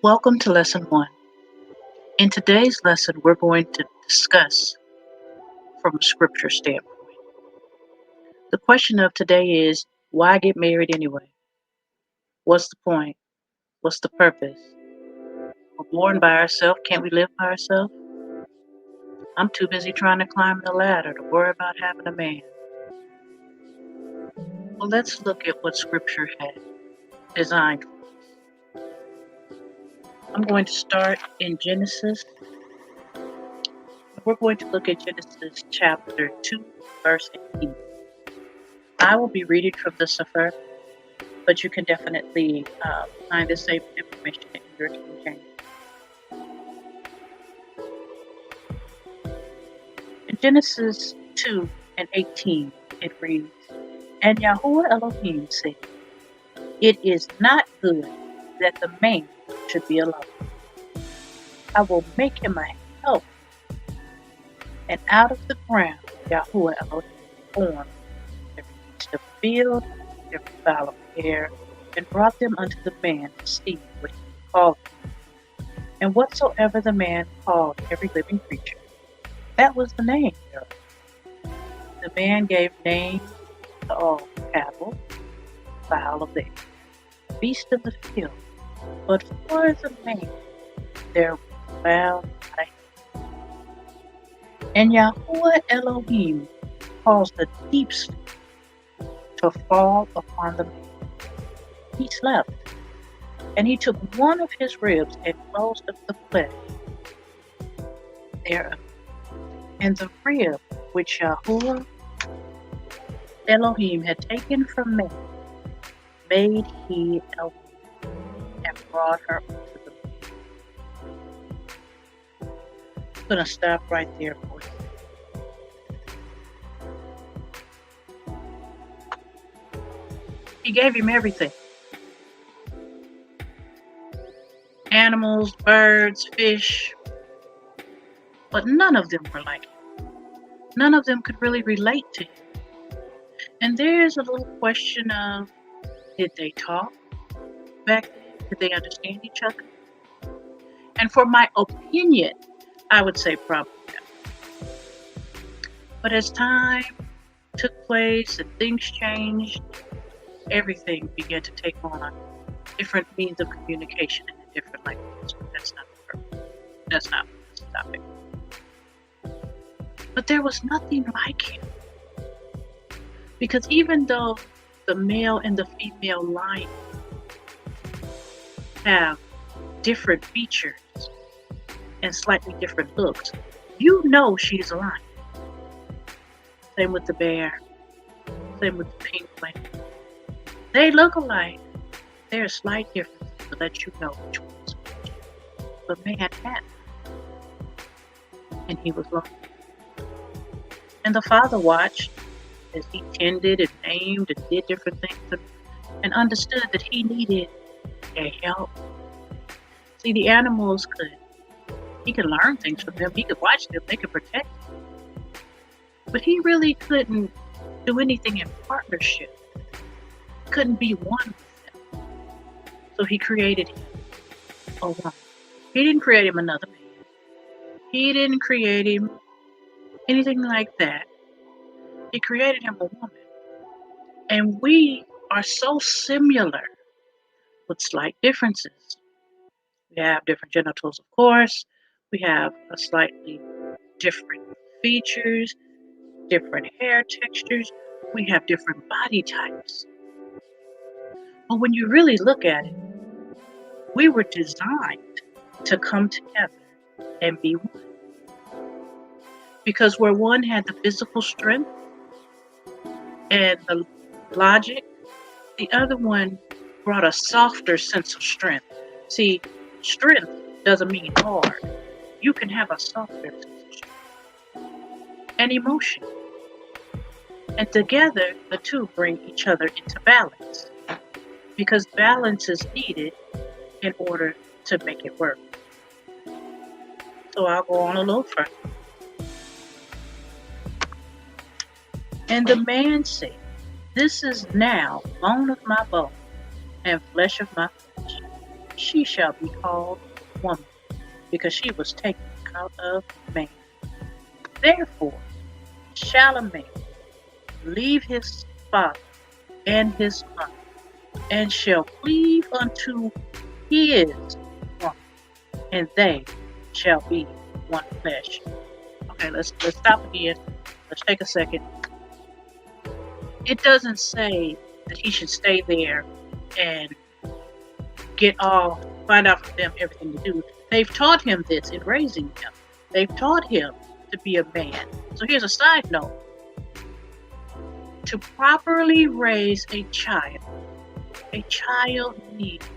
Welcome to Lesson 1. In today's lesson, we're going to discuss from a scripture standpoint. The question of today is, why get married anyway? What's the point? What's the purpose? We're born by ourselves. Can't we live by ourselves? I'm too busy trying to climb the ladder to worry about having a man. Well, let's look at what scripture has designed for us. I'm going to start in Genesis. We're going to look at Genesis chapter 2, verse 18. I will be reading from the Sefer, but you can definitely find the same information in your King James. In Genesis 2 and 18, it reads, And Yahuwah Elohim said, It is not good that the man should be alone. I will make him a help. And out of the ground Yahuwah Elohim formed every beast of the field, every fowl of the air, and brought them unto the man to see what he would call them. And whatsoever the man called every living creature, that was the name thereof. The man gave names to all cattle, fowl of the air, beast of the field. But for the man there was found not a help. And Yahuwah Elohim caused a deep sleep to fall upon the man. He slept, and he took one of his ribs and closed up the flesh thereof. And the rib which Yahuwah Elohim had taken from man made he a woman and brought her unto the man. I'm going to stop right there for you. He gave him everything. Animals, birds, fish, but none of them were like him. None of them could really relate to him. And there's a little question of, did they talk back then? Did they understand each other? And for my opinion, I would say probably no. But as time took place and things changed, everything began to take on different means of communication and a different language. That's not the purpose. That's not the topic. But there was nothing like him. Because even though the male and the female lion have different features and slightly different looks, you know she's a lion. Same with the bear. Same with the penguin. They look alike. There are slight differences to let you know which one's which. But man had, and he was lonely. And the father watched as he tended and named and did different things and understood that he needed their help. See, the animals he could learn things from them. He could watch them. They could protect him. But he really couldn't do anything in partnership. Couldn't be one with them. So he created him a woman. He didn't create him another man. He didn't create him anything like that. He created him a woman. And we are so similar with slight differences. We have different genitals, of course. We have a slightly different features, different hair textures. We have different body types. But when you really look at it, we were designed to come together and be one. Because where one had the physical strength and the logic, the other one brought a softer sense of strength. See, strength doesn't mean hard. You can have a softer sense of strength and emotion. And together, the two bring each other into balance. Because balance is needed in order to make it work. So I'll go on a little further. And the man said, This is now bone of my bone and flesh of my flesh. she shall be called woman, because she was taken out of man. Therefore shall a man leave his father and his mother, and shall cleave unto his woman, and they shall be one flesh. Okay, let's stop again. Let's take a second. It doesn't say that he should stay there and find out from them everything to do. They've taught him this in raising him. They've taught him to be a man. So here's a side note. To properly raise a child needs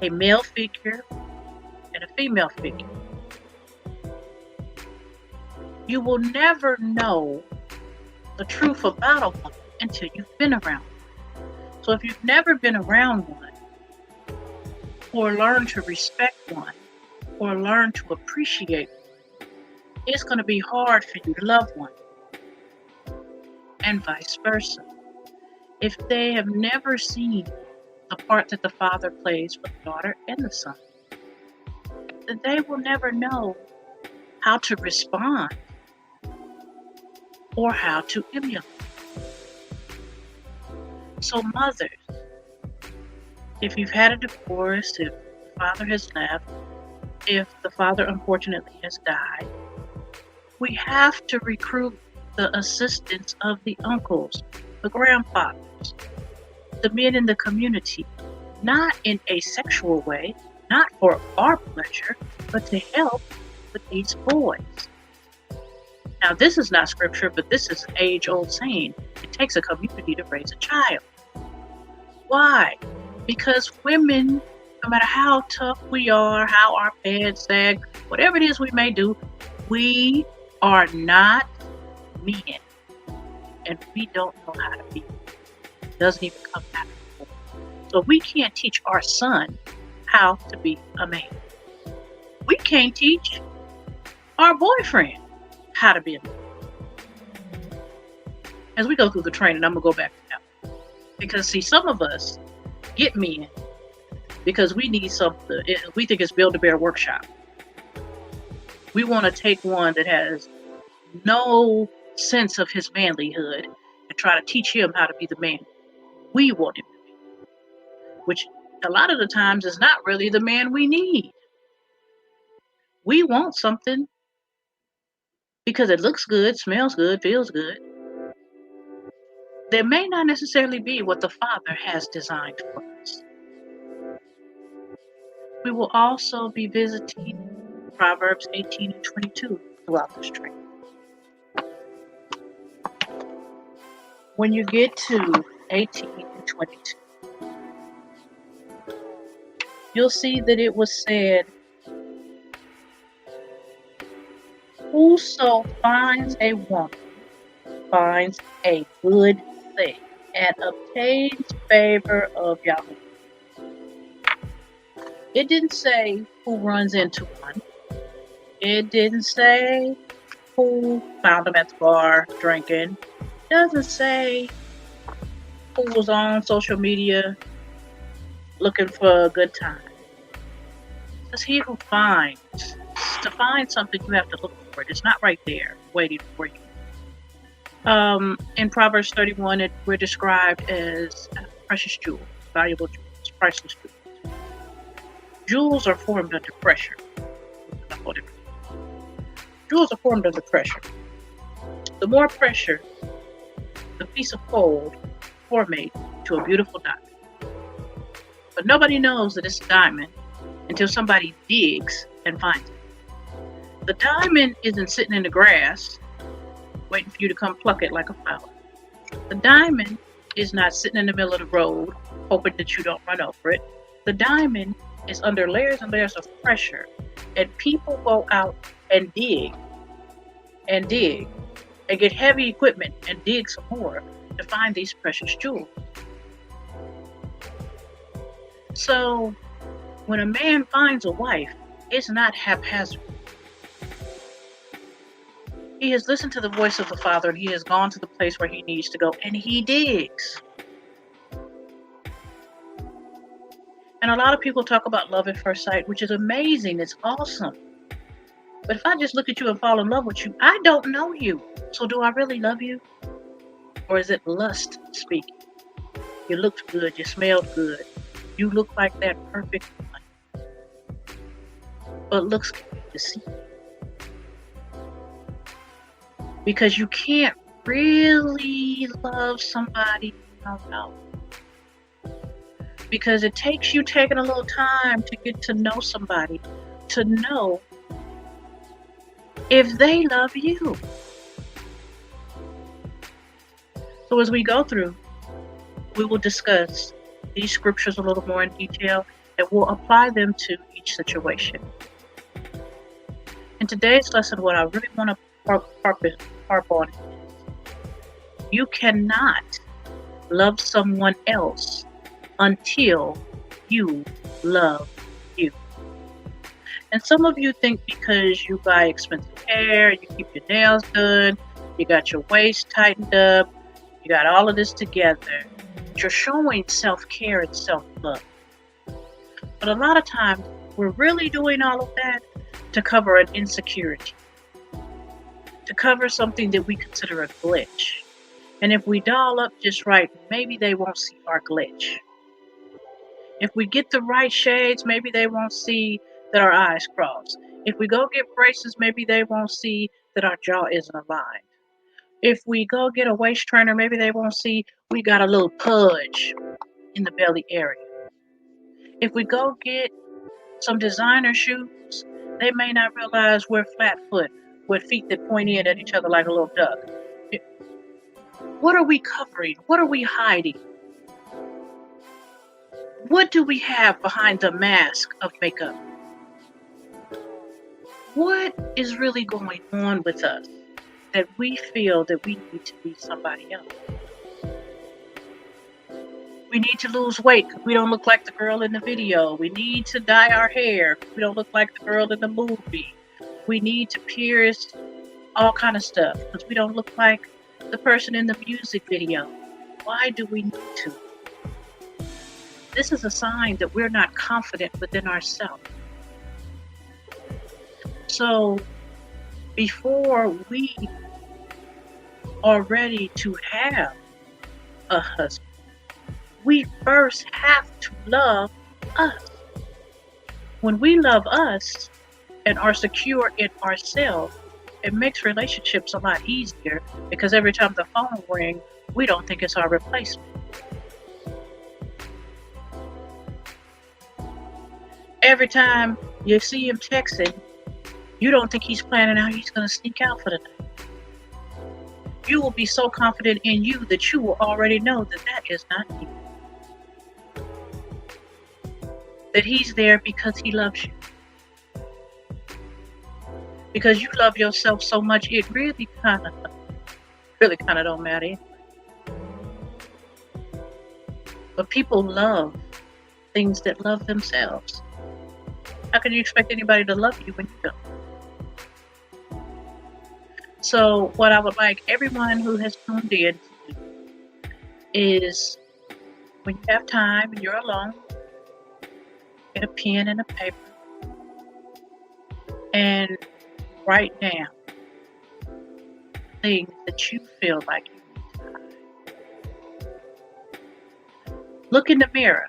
a male figure and a female figure. You will never know the truth about a woman until you've been around one. So if you've never been around one, or learn to respect one, or learn to appreciate one, it's going to be hard for you to love one, and vice versa. If they have never seen the part that the father plays with the daughter and the son, then they will never know how to respond or how to emulate. So mothers, if you've had a divorce, if the father has left, if the father unfortunately has died, we have to recruit the assistance of the uncles, the grandfathers, the men in the community, not in a sexual way, not for our pleasure, but to help with these boys. Now, this is not scripture, but this is an age-old saying. It takes a community to raise a child. Why? Because women, no matter how tough we are, how our pads sag, whatever it is we may do, we are not men. And we don't know how to be. It doesn't even come natural. So we can't teach our son how to be a man. We can't teach our boyfriend how to be a man. As we go through the training, I'm going to go back to that. Because, see, some of us get men because we need something. We think it's Build-A-Bear Workshop. We want to take one that has no sense of his manlyhood and try to teach him how to be the man we want him to be, which a lot of the times is not really the man we need. We want something because it looks good, smells good, feels good. There may not necessarily be what the Father has designed for us. We will also be visiting Proverbs 18 and 22 throughout this training. When you get to 18 and 22, you'll see that it was said, whoso finds a woman finds a good thing and obtains favor of Yahweh. It didn't say who runs into one. It didn't say who found them at the bar drinking. It doesn't say who was on social media looking for a good time. It's he who finds. To find something, you have to look for it. It's not right there waiting for you. In Proverbs 31, we're described as precious jewels, valuable jewels, priceless jewels. Jewels are formed under pressure. Jewels are formed under pressure. The more pressure, the piece of gold formate to a beautiful diamond. But nobody knows that it's a diamond until somebody digs and finds it. The diamond isn't sitting in the grass waiting for you to come pluck it like a flower. The diamond is not sitting in the middle of the road hoping that you don't run over it. The diamond is under layers and layers of pressure, and people go out and dig and dig and get heavy equipment and dig some more to find these precious jewels. So when a man finds a wife, it's not haphazard. He has listened to the voice of the Father, and he has gone to the place where he needs to go, and he digs. And a lot of people talk about love at first sight, which is amazing. It's awesome. But if I just look at you and fall in love with you, I don't know you. So do I really love you? Or is it lust speaking? You looked good, you smelled good, you look like that perfect one. But looks can be deceiving. Because you can't really love somebody you don't know. Because it takes you taking a little time to get to know somebody, to know if they love you. So as we go through, we will discuss these scriptures a little more in detail, and we'll apply them to each situation. In today's lesson, what I really want to harp on is you cannot love someone else until you love you. And some of you think because you buy expensive hair, you keep your nails done, you got your waist tightened up, you got all of this together, you're showing self-care and self-love. But a lot of times, we're really doing all of that to cover an insecurity, to cover something that we consider a glitch. And if we doll up just right, maybe they won't see our glitch. If we get the right shades, maybe they won't see that our eyes cross. If we go get braces, maybe they won't see that our jaw isn't aligned. If we go get a waist trainer, maybe they won't see we got a little pudge in the belly area. If we go get some designer shoes, they may not realize we're flat foot with feet that point in at each other like a little duck. What are we covering? What are we hiding? What do we have behind the mask of makeup? What is really going on with us that we feel that we need to be somebody else? We need to lose weight because we don't look like the girl in the video. We need to dye our hair because we don't look like the girl in the movie. We need to pierce all kind of stuff because we don't look like the person in the music video. Why do we need to? This is a sign that we're not confident within ourselves. So before we are ready to have a husband, we first have to love us. When we love us and are secure in ourselves, it makes relationships a lot easier because every time the phone rings, we don't think it's our replacement. Every time you see him texting, you don't think he's planning how he's going to sneak out for the night. You will be so confident in you that you will already know that that is not you. That he's there because he loves you. Because you love yourself so much, it really kind of don't matter. But people love things that love themselves. How can you expect anybody to love you when you don't? So what I would like everyone who has tuned in to do is when you have time and you're alone, get a pen and a paper and write down things that you feel like you need to hide. Look in the mirror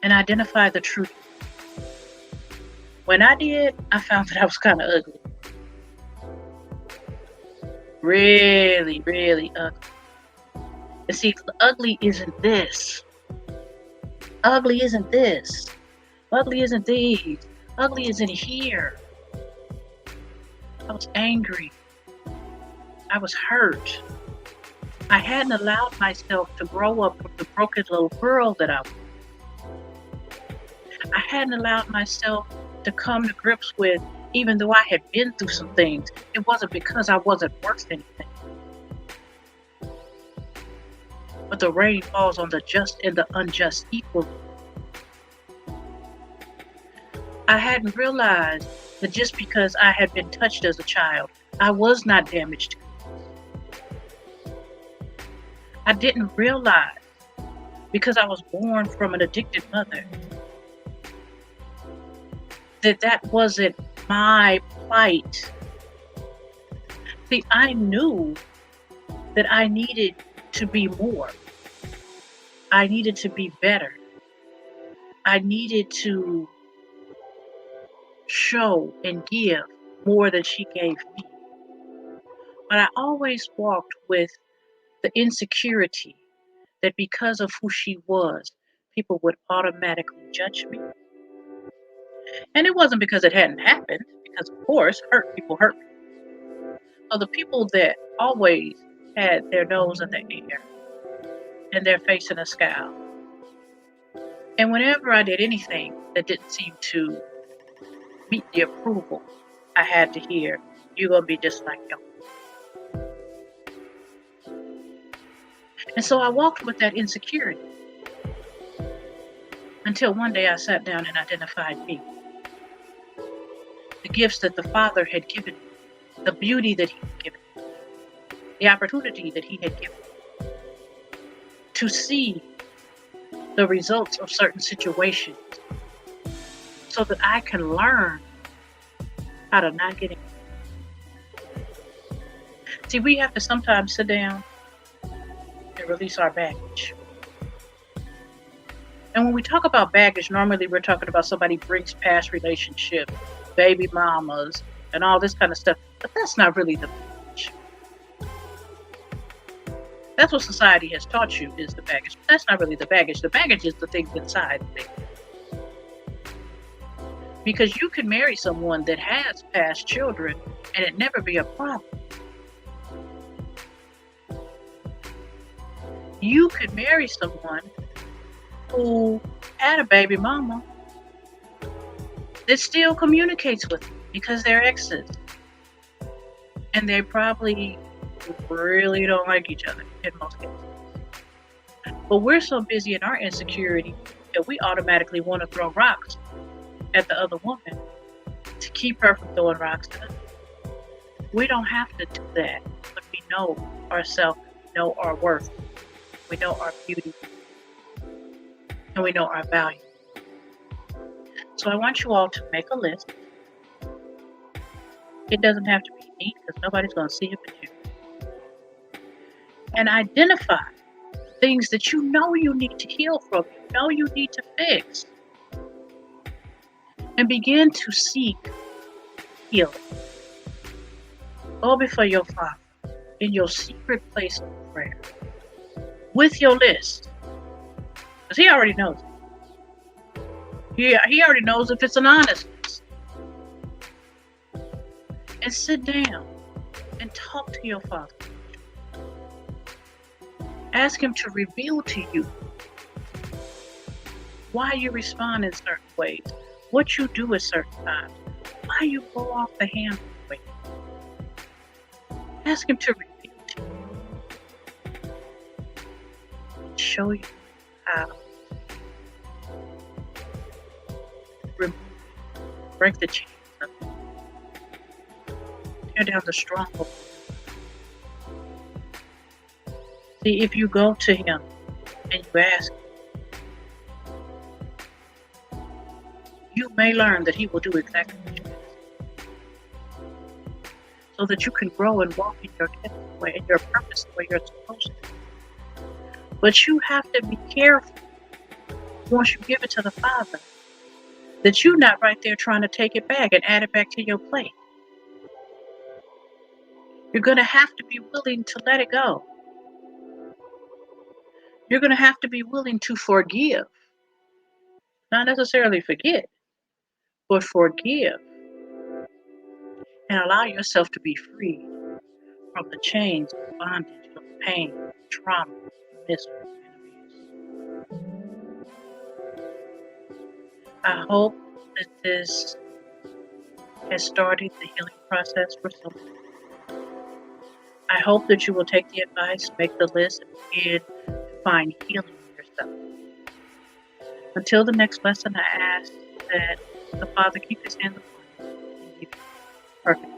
and identify the truth. When I did, I found that I was kind of ugly. Really, really ugly. And see, ugly isn't this. Ugly isn't this. Ugly isn't these. Ugly isn't here. I was angry. I was hurt. I hadn't allowed myself to grow up with the broken little girl that I was. I hadn't allowed myself to come to grips with, even though I had been through some things, it wasn't because I wasn't worth anything. But the rain falls on the just and the unjust equally. I hadn't realized that just because I had been touched as a child, I was not damaged. I didn't realize because I was born from an addicted mother, that wasn't my plight. See, I knew that I needed to be more. I needed to be better. I needed to show and give more than she gave me. But I always walked with the insecurity that because of who she was, people would automatically judge me. And it wasn't because it hadn't happened, because of course, hurt people hurt me. So the people that always had their nose in the air and their face in a scowl, and whenever I did anything that didn't seem to meet the approval, I had to hear, "You're gonna be just like them." And so I walked with that insecurity until one day I sat down and identified me. The gifts that the Father had given me, the beauty that He had given me, the opportunity that He had given me to see the results of certain situations so that I can learn how to not get it. See, we have to sometimes sit down and release our baggage. And when we talk about baggage, normally we're talking about somebody brings past relationships, baby mamas, and all this kind of stuff. But that's not really the baggage. That's what society has taught you is the baggage. But that's not really the baggage. The baggage is the things inside there. Because you can marry someone that has past children and it never be a problem. You could marry someone who had a baby mama that still communicates with you because they're exes. And they probably really don't like each other in most cases. But we're so busy in our insecurity that we automatically want to throw rocks at the other woman to keep her from throwing rocks at us. We don't have to do that, but we know ourselves, we know our worth, we know our beauty, and we know our value. So I want you all to make a list. It doesn't have to be neat because nobody's going to see it but you. And identify things that you know you need to heal from, you know you need to fix. And begin to seek healing. Go before your Father in your secret place of prayer with your list. Because He already knows it. He already knows if it's an honest list. And sit down and talk to your Father. Ask Him to reveal to you why you respond in certain ways, what you do at certain times, why you go off the handle. Ask Him to reveal to you and show you how to break the chains up, tear down the stronghold. See, if you go to Him and you ask, you may learn that He will do exactly what you ask, so that you can grow and walk in your way, in your purpose, the way you're supposed to. But you have to be careful once you give it to the Father, that you're not right there trying to take it back and add it back to your plate. You're going to have to be willing to let it go. You're going to have to be willing to forgive. Not necessarily forget, but forgive. And allow yourself to be freed from the chains of bondage, of pain, trauma, misery, and abuse. I hope that this has started the healing process for someone. I hope that you will take the advice, make the list, and begin to find healing in yourself. Until the next lesson, I ask that the Father keep His hands upon you and give you perfect